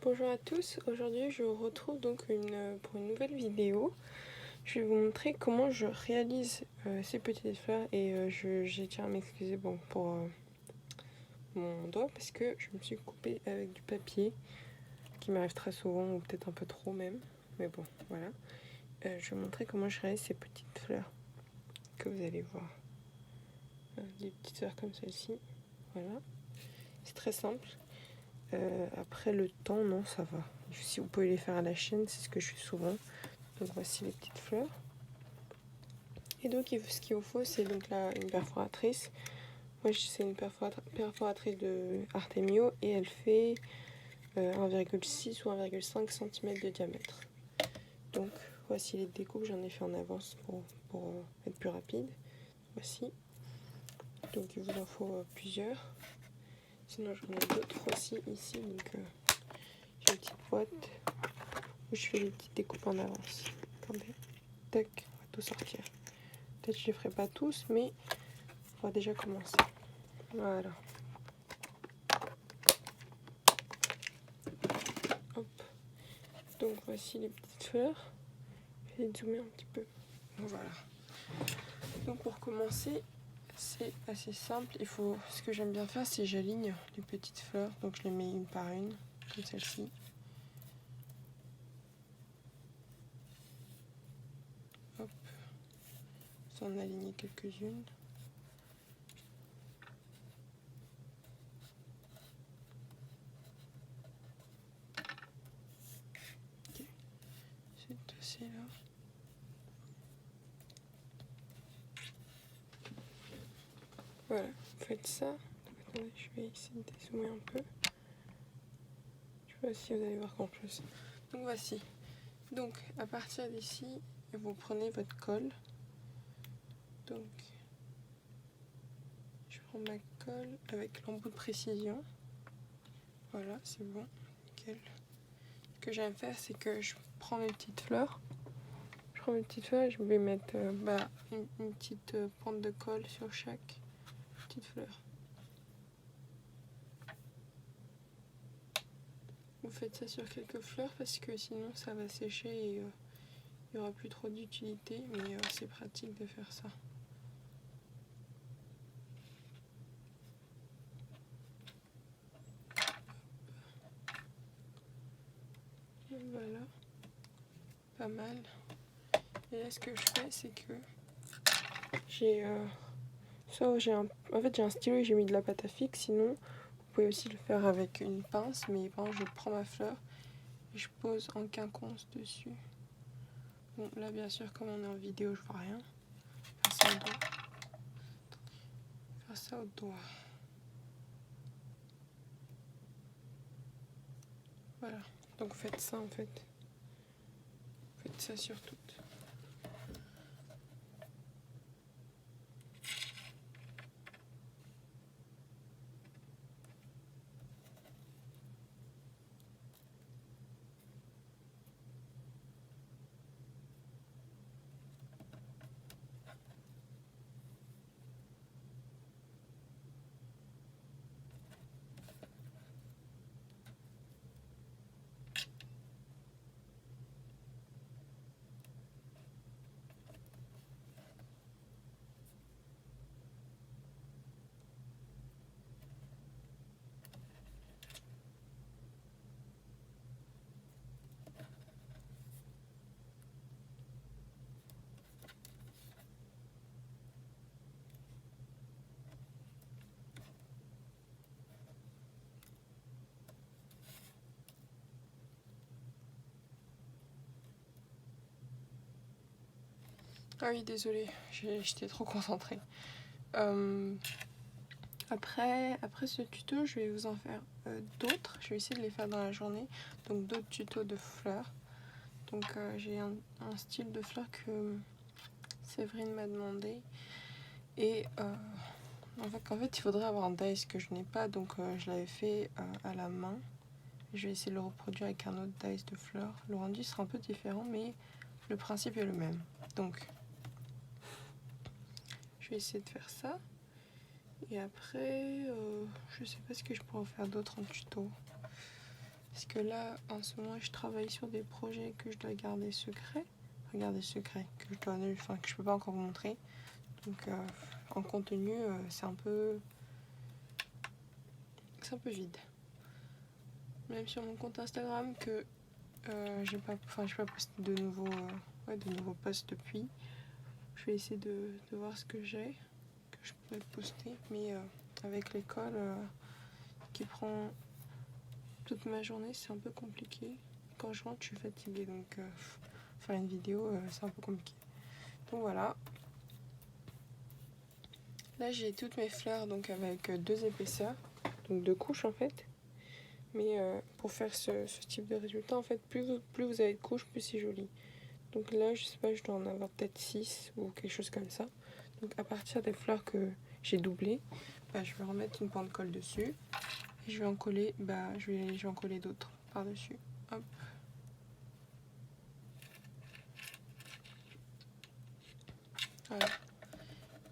Bonjour à tous, aujourd'hui je vous retrouve donc pour une nouvelle vidéo. Je vais vous montrer comment je réalise ces petites fleurs et je tiens à m'excuser pour mon doigt parce que je me suis coupée avec du papier qui m'arrive très souvent ou peut-être un peu trop même, mais bon voilà. Je vais vous montrer comment je réalise ces petites fleurs que vous allez voir. Des petites fleurs comme celle-ci, voilà. C'est très simple. Après le temps, non, ça va. Si vous pouvez les faire à la chaîne, c'est ce que je fais souvent. Donc voici les petites fleurs. Et donc ce qu'il vous faut, c'est donc là une perforatrice. Moi c'est une perforatrice de Artemio et elle fait 1,6 ou 1,5 cm de diamètre. Donc voici les découpes, j'en ai fait en avance pour être plus rapide. Voici. Donc il vous en faut plusieurs. Sinon j'en ai d'autres aussi ici. Donc j'ai une petite boîte où je fais des petites découpes en avance. Attendez. Tac, on va tout sortir. Peut-être que je ne les ferai pas tous, mais on va déjà commencer. Voilà. Hop. Donc voici les petites fleurs. Je vais zoomer un petit peu. Voilà. Donc pour commencer, c'est assez simple. Ce que j'aime bien faire, c'est j'aligne les petites fleurs. Donc je les mets une par une, comme celle-ci. Hop. Ça en aligner quelques-unes. Ok. C'est assez là. Voilà, vous faites ça. Attendez, je vais essayer de dézoomer un peu. Je sais pas si vous allez voir grand chose. Donc voici. Donc à partir d'ici, vous prenez votre colle. Donc je prends ma colle avec l'embout de précision. Voilà, c'est bon, nickel. Ce que j'aime faire, c'est que je prends mes petites fleurs. Je prends mes petites fleurs et je vais mettre une petite pointe de colle sur chaque petite fleur. Vous faites ça sur quelques fleurs parce que sinon ça va sécher et il n'y aura plus trop d'utilité, mais c'est pratique de faire ça. Voilà, pas mal. Et là ce que je fais, c'est que j'ai en fait j'ai un stylo et j'ai mis de la pâte à fixe. Sinon vous pouvez aussi le faire avec une pince, mais par exemple je prends ma fleur et je pose en quinconce dessus. Bon là bien sûr comme on est en vidéo je vois rien. Faire ça au doigt. Faire ça au doigt. Voilà, donc faites ça en fait. Faites ça sur toutes. Ah oui, désolée, j'étais trop concentrée. Après ce tuto, je vais vous en faire d'autres. Je vais essayer de les faire dans la journée. Donc d'autres tutos de fleurs. Donc j'ai un style de fleurs que Séverine m'a demandé. Et en fait, il faudrait avoir un dies que je n'ai pas. Donc je l'avais fait à la main. Je vais essayer de le reproduire avec un autre dies de fleurs. Le rendu sera un peu différent, mais le principe est le même. Donc je vais essayer de faire ça. Et après, je sais pas ce que je pourrais faire d'autre en tuto. parce que là, en ce moment, je travaille sur des projets que je dois garder secrets. Regardez secret, que je peux pas encore vous montrer. Donc en contenu, c'est un peu vide. Même sur mon compte Instagram que j'ai pas posté de nouveaux posts depuis. Je vais essayer de voir ce que j'ai, que je pourrais poster, mais avec l'école qui prend toute ma journée, c'est un peu compliqué. Quand je rentre, je suis fatiguée, donc faire une vidéo, c'est un peu compliqué. Donc voilà. Là, j'ai toutes mes fleurs donc avec 2 épaisseurs, donc 2 couches en fait. Mais pour faire ce type de résultat, en fait, plus vous avez de couches, plus c'est joli. Donc là, je sais pas, je dois en avoir peut-être 6 ou quelque chose comme ça. Donc à partir des fleurs que j'ai doublées, je vais remettre une pente colle dessus. Et je vais en coller, je vais en coller d'autres par-dessus. Hop. Voilà.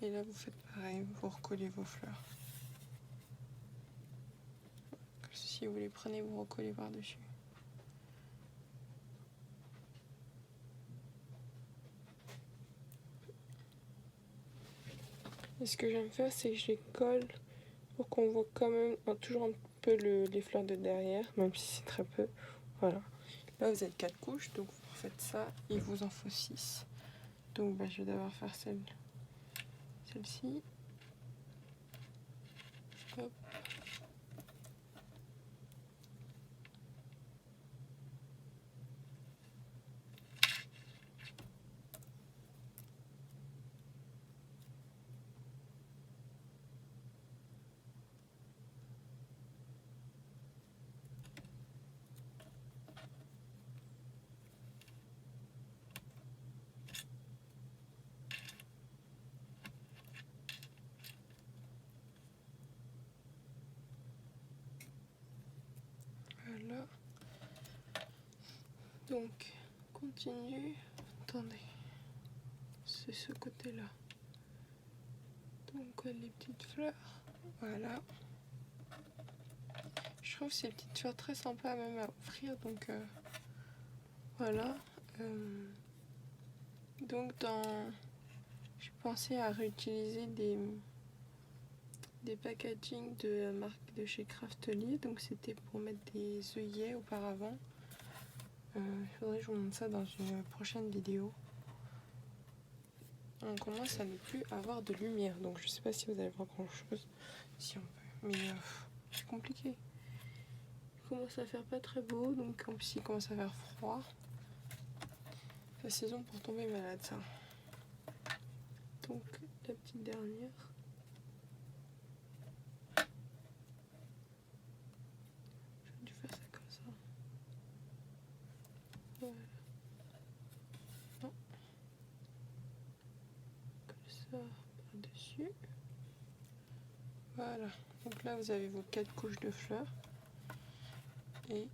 Et là, vous faites pareil, vous recollez vos fleurs. Si vous les prenez, vous recollez par-dessus. Et ce que j'aime faire, c'est que je les colle pour qu'on voit quand même toujours un peu les fleurs de derrière, même si c'est très peu. Voilà. Là, vous êtes 4 couches, donc vous faites ça. Il vous en faut 6. Donc, je vais d'abord faire celle-ci. Hop. Voilà. Donc, continue. Attendez. C'est ce côté-là. Donc, les petites fleurs. Voilà. Je trouve ces petites fleurs très sympas même à offrir. Donc, voilà. Donc, j'ai pensé à réutiliser des packaging de la marque de chez Craftly. Donc, c'était pour mettre des œillets auparavant. Il faudrait que je vous montre ça dans une prochaine vidéo. On commence à ne plus avoir de lumière, donc je sais pas si vous allez voir grand chose, si on peut, mais c'est compliqué. Il commence à faire pas très beau, donc en plus il commence à faire froid. La saison pour tomber malade, ça. Donc la petite dernière. J'ai dû faire ça comme ça. Voilà. Non. Comme ça, par-dessus. Voilà. Donc là, vous avez vos 4 couches de fleurs. Et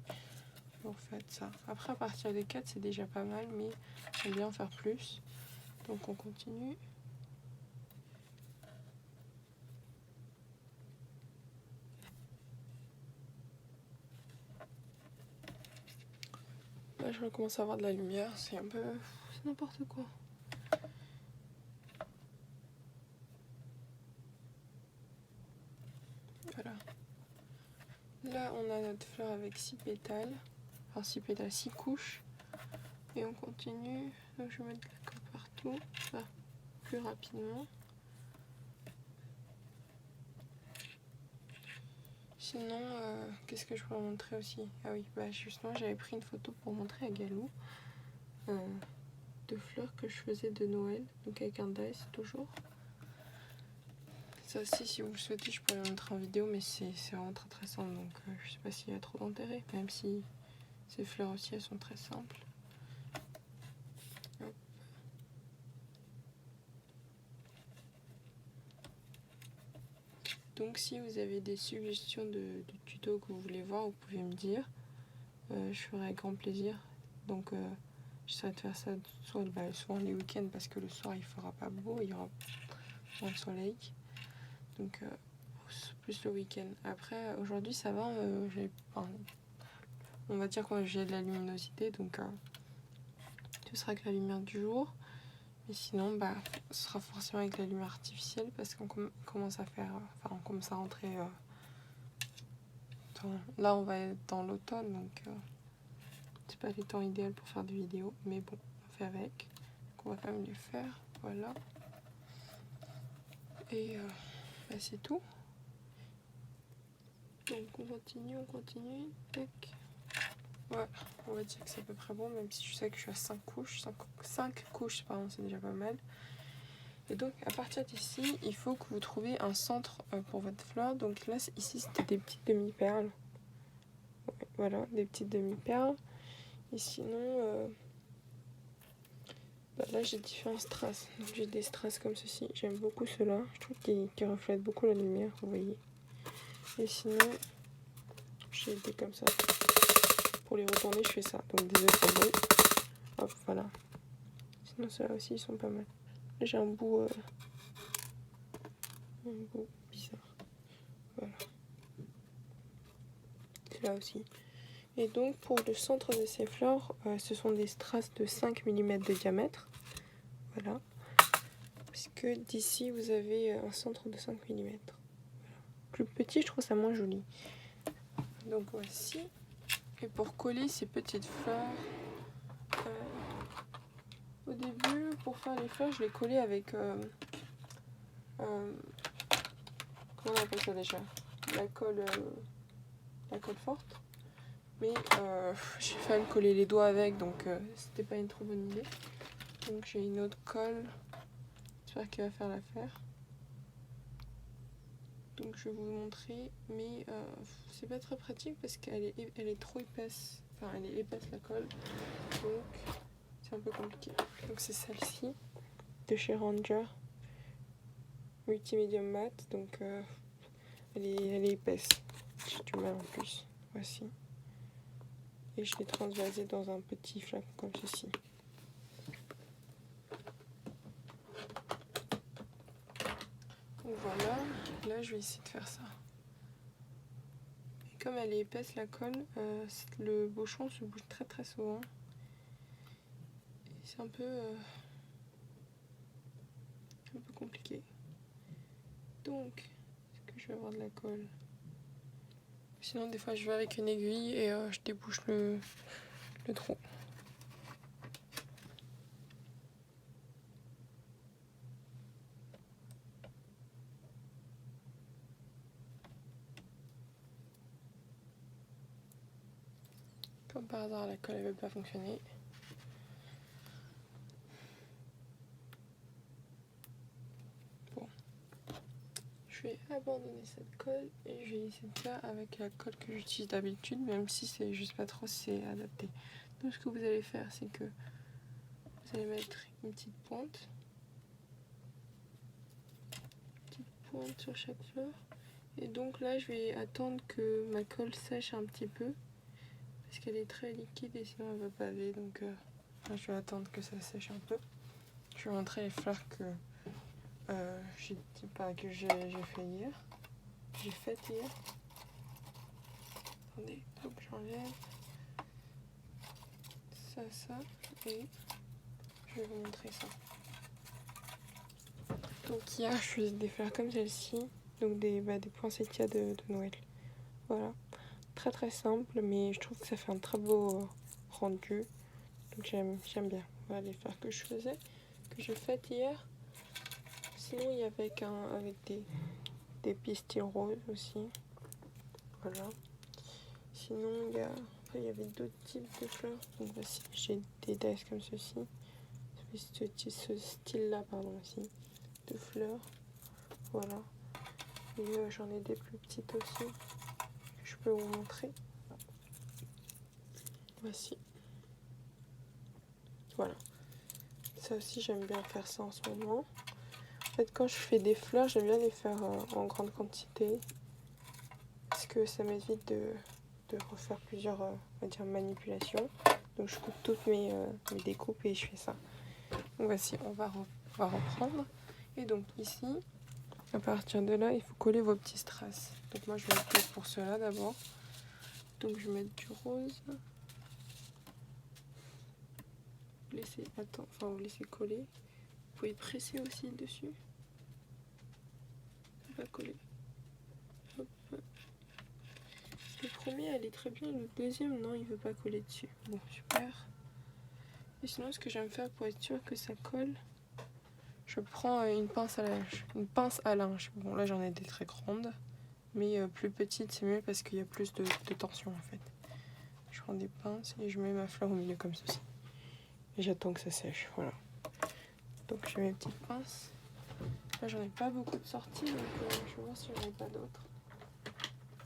vous faites ça. Après, à partir des 4, c'est déjà pas mal, mais j'aime bien en faire plus. Donc on continue. Là, je recommence à avoir de la lumière, c'est n'importe quoi. Voilà. Là, on a notre fleur avec 6 pétales. Enfin, 6 pétales, 6 couches. Et on continue. Donc, je vais mettre de la colle partout. Là, plus rapidement. Sinon, qu'est-ce que je pourrais montrer aussi? Ah oui, justement, j'avais pris une photo pour montrer à Galou de fleurs que je faisais de Noël. Donc, avec un dice, toujours. Ça aussi, si vous le souhaitez, je pourrais le montrer en vidéo, mais c'est vraiment très très simple, donc je sais pas s'il y a trop d'intérêt, même si ces fleurs aussi, elles sont très simples. Hop. Donc si vous avez des suggestions de tutos que vous voulez voir, vous pouvez me dire, je ferai avec grand plaisir. Donc j'essaierai de faire ça souvent les week-ends, parce que le soir il fera pas beau, il y aura moins de soleil. Donc plus le week-end. Après, aujourd'hui ça va, on va dire que j'ai de la luminosité, donc ce sera avec la lumière du jour. Mais sinon, bah, ce sera forcément avec la lumière artificielle parce qu'on commence à faire, on commence à rentrer. Là, on va être dans l'automne, donc c'est pas le temps idéal pour faire des vidéos, mais bon, on fait avec. Donc, on va quand même les faire, voilà. Et bah, c'est tout. Donc on continue, tac. Ouais, on va dire que c'est à peu près bon, même si je sais que je suis à 5 couches. 5 couches, pardon, c'est déjà pas mal. Et donc, à partir d'ici, il faut que vous trouviez un centre pour votre fleur. Donc là, ici, c'était des petites demi-perles. Ouais, voilà, des petites demi-perles. Et sinon, bah là, j'ai différents strass. Donc j'ai des strass comme ceci. J'aime beaucoup ceux-là. Je trouve qu'ils reflètent beaucoup la lumière, vous voyez. Et sinon, j'ai des comme ça. Pour les retourner, je fais ça. Donc des autres bouts. Hop, voilà. Sinon, ceux-là aussi, ils sont pas mal. Là, j'ai un bout bizarre. Voilà. Celui-là aussi. Et donc, pour le centre de ces fleurs, ce sont des strass de 5 mm de diamètre. Voilà. Puisque d'ici, vous avez un centre de 5 mm. Voilà. Plus petit, je trouve ça moins joli. Donc, voici. Et pour coller ces petites fleurs, au début, pour faire les fleurs, je les collais avec... comment on appelle ça déjà? La colle forte. Mais j'ai failli me coller les doigts avec, donc c'était pas une trop bonne idée. Donc j'ai une autre colle. J'espère qu'elle va faire l'affaire. Donc je vais vous montrer, mais c'est pas très pratique parce qu'elle est trop épaisse. Enfin, elle est épaisse la colle, donc c'est un peu compliqué. Donc c'est celle-ci de chez Ranger, multimedium mat. Donc elle est épaisse. J'ai du mal en plus. Voici. Et je l'ai transvasée dans un petit flacon comme ceci. Donc voilà, là je vais essayer de faire ça. Et comme elle est épaisse la colle, le bouchon se bouge très très souvent. Et c'est un peu compliqué. Donc, est-ce que je vais avoir de la colle? Sinon des fois je vais avec une aiguille et je débouche le trou. Comme par hasard, la colle ne veut pas fonctionner. Bon. Je vais abandonner cette colle et je vais essayer de faire avec la colle que j'utilise d'habitude, même si c'est juste pas trop si c'est adapté. Donc ce que vous allez faire, c'est que vous allez mettre une petite pointe. Sur chaque fleur. Et donc là, je vais attendre que ma colle sèche un petit peu. Parce qu'elle est très liquide et sinon elle va baver, donc là, je vais attendre que ça sèche un peu. Je vais montrer les fleurs que j'ai fait hier. J'ai fait hier. Attendez, hop, j'enlève ça et je vais vous montrer ça. Donc hier, je faisais des fleurs comme celle-ci, donc des poinsettias de Noël. Voilà. Très très simple, mais je trouve que ça fait un très beau rendu. Donc j'aime bien. Voilà les fleurs que je faisais, que j'ai faites hier. Sinon il y avait avec des pistils roses aussi. Voilà. Sinon il y avait d'autres types de fleurs. Donc voici, j'ai des dies comme ceci. Ce style-là, pardon, aussi, de fleurs. Voilà. Et j'en ai des plus petites aussi, que je peux vous montrer. Voici. Voilà. Ça aussi, j'aime bien faire ça en ce moment. En fait, quand je fais des fleurs, j'aime bien les faire en grande quantité. Parce que ça m'évite de refaire plusieurs on va dire, manipulations. Donc je coupe toutes mes découpes et je fais ça. Donc voici, on va reprendre. Et donc ici, à partir de là, il faut coller vos petits strass. Donc moi, je vais opter pour cela d'abord. Donc je vais mettre du rose. Vous laissez coller. Vous pouvez presser aussi dessus. Ça va coller. Hop. Le premier elle est très bien, le deuxième non, il veut pas coller dessus. Bon, super. Et sinon, ce que j'aime faire pour être sûr que ça colle, je prends une pince à linge. Une pince à linge. Bon, là j'en ai des très grandes, mais plus petites c'est mieux parce qu'il y a plus de tension en fait. Je prends des pinces et je mets ma fleur au milieu comme ceci. Et j'attends que ça sèche, voilà. Donc j'ai mes petites pinces. Là j'en ai pas beaucoup de sorties, donc je vais voir si j'en ai pas d'autres.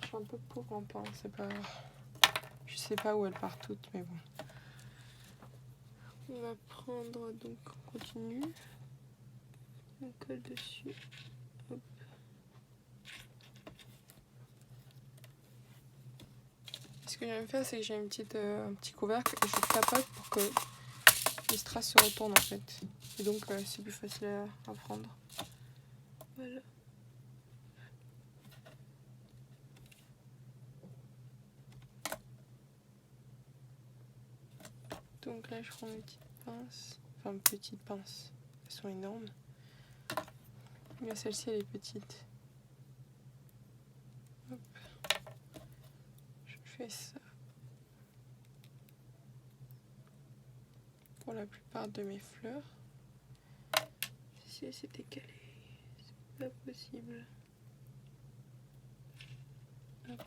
Je suis un peu pauvre en pince, c'est pas... Je sais pas où elles partent toutes, mais bon. On va prendre, donc on continue. On colle dessus. Hop. Ce que j'aime faire, c'est que j'ai un petit couvercle et je tapote pour que les strass se retournent en fait. Et donc c'est plus facile à prendre. Voilà. Donc là je prends mes petites pinces. Enfin mes petites pinces. Elles sont énormes. Mais celle-ci elle est petite. Hop. Je fais ça. Pour la plupart de mes fleurs. Si c'est décalé, c'est pas possible. Hop.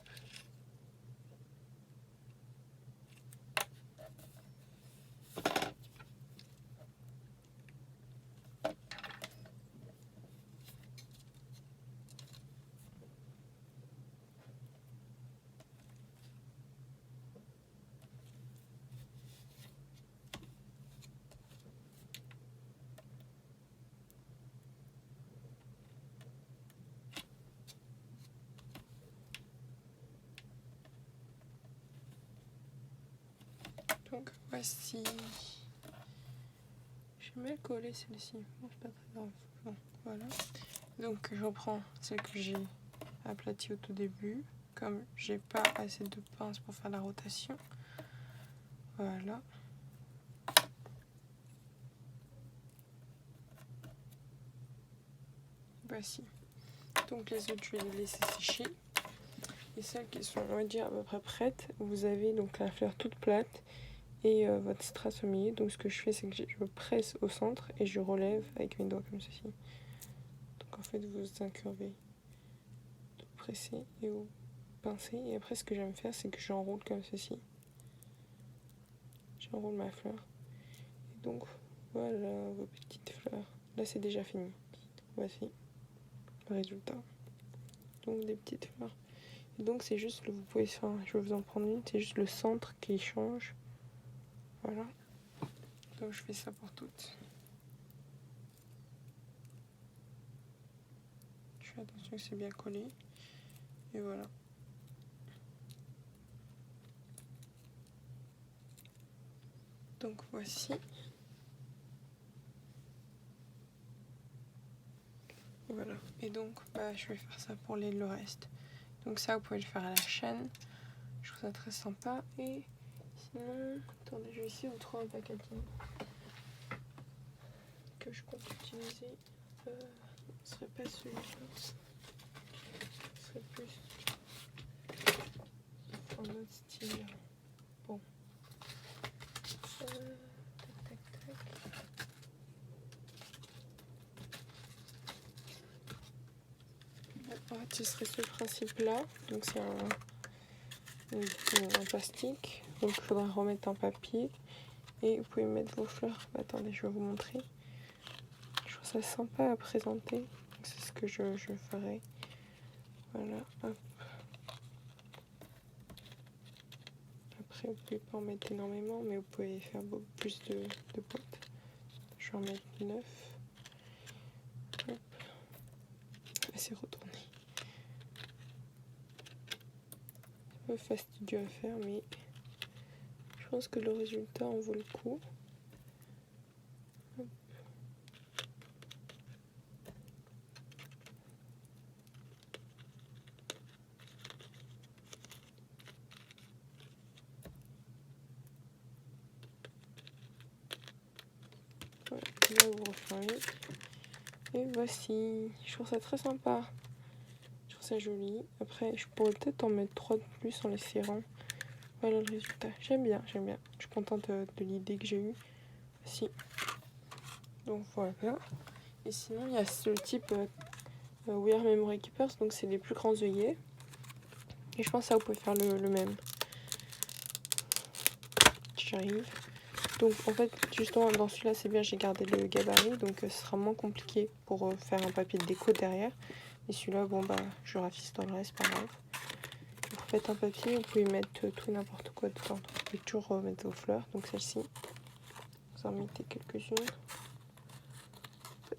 Donc voici. J'ai mal collé celle-ci. Bon, c'est pas très grave. Bon, voilà. Donc je reprends celle que j'ai aplatie au tout début. Comme j'ai pas assez de pinces pour faire la rotation. Voilà. Voici. Donc les autres, je vais les laisser sécher. Et celles qui sont, on va dire, à peu près prêtes, vous avez donc la fleur toute plate et votre strass au milieu. Donc ce que je fais, c'est que je presse au centre et je relève avec mes doigts comme ceci. Donc en fait, vous incurvez, vous pressez et vous pincez. Et après, ce que j'aime faire, c'est que j'enroule comme ceci. J'enroule ma fleur. Et donc, voilà vos petites fleurs. Là, c'est déjà fini. Voici le résultat. Donc des petites fleurs. Et donc c'est juste vous pouvez faire, je vais vous en prendre une, c'est juste le centre qui change. Voilà. Donc je fais ça pour toutes. Je fais attention que c'est bien collé. Et voilà. Donc voici. Voilà. Et donc je vais faire ça pour le reste. Donc ça vous pouvez le faire à la chaîne. Je trouve ça très sympa. Et sinon, attendez, je vais essayer de vous trouver un packaging que je compte utiliser. Ce serait pas celui-là. Ce serait plus un autre style. Bon. Tac, tac, tac. En fait, ce serait ce principe-là. Donc c'est un plastique. Donc il faudra remettre un papier. Et vous pouvez mettre vos fleurs. Attendez, je vais vous montrer. Je trouve ça sympa à présenter. C'est ce que je ferai. Voilà. Hop. Après, vous pouvez pas en mettre énormément, mais vous pouvez faire beaucoup plus de boîtes. Je vais en mettre 9. Hop. C'est retourné. C'est un peu fastidieux à faire, mais je pense que le résultat en vaut le coup. Hop. là vous refermez. Et voici, je trouve ça très sympa. Je trouve ça joli. Après, je pourrais peut-être en mettre 3 de plus en les serrant. Voilà le résultat. J'aime bien, j'aime bien. Je suis contente de l'idée que j'ai eue. Si. Donc voilà. Et sinon, il y a ce type We Are Memory Keepers. Donc c'est les plus grands œillets. Et je pense que ça, vous pouvez faire le même. J'arrive. Donc en fait, justement, dans celui-là, c'est bien, j'ai gardé le gabarit. Donc ce sera moins compliqué pour faire un papier de déco derrière. Et celui-là, bon, bah, je rafistolerai, c'est pas grave. Vous faites un papier, vous pouvez mettre tout et n'importe quoi dedans. Vous pouvez toujours mettre vos fleurs. Donc celle-ci, vous en mettez quelques-unes.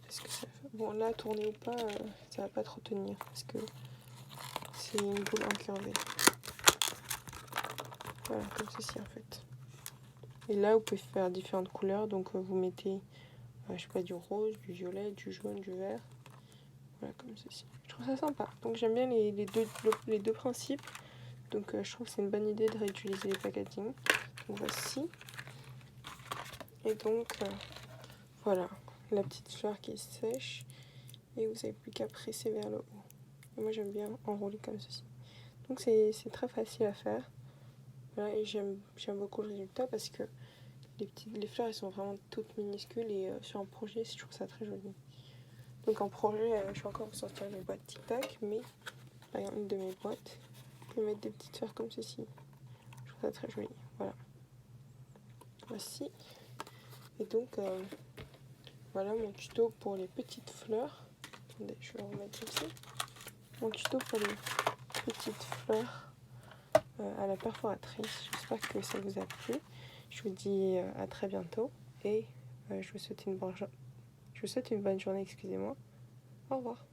Est-ce que ça fait... Bon, là, tourner ou pas, ça va pas trop tenir parce que c'est une boule incurvée. Voilà, comme ceci en fait. Et là, vous pouvez faire différentes couleurs. Donc vous mettez, je sais pas, du rose, du violet, du jaune, du vert. Voilà, comme ceci. Je trouve ça sympa. Donc j'aime bien les deux principes. Donc je trouve que c'est une bonne idée de réutiliser les packaging. Donc voici. Et donc voilà, la petite fleur qui est sèche. Et vous n'avez plus qu'à presser vers le haut. Et moi j'aime bien enrouler comme ceci. Donc c'est très facile à faire. Voilà, et j'aime beaucoup le résultat parce que les fleurs elles sont vraiment toutes minuscules. Et sur un projet, je trouve ça très joli. Donc en projet, je vais encore vous sortir mes boîtes Tic Tac. Mais par exemple, une de mes boîtes, je peux mettre des petites fleurs comme ceci. Je trouve ça très joli. Voilà. Voici. Et donc, voilà mon tuto pour les petites fleurs. Attendez, je vais le remettre ici. Mon tuto pour les petites fleurs à la perforatrice. J'espère que ça vous a plu. Je vous dis à très bientôt. Et je vous souhaite une bonne journée, excusez-moi. Au revoir.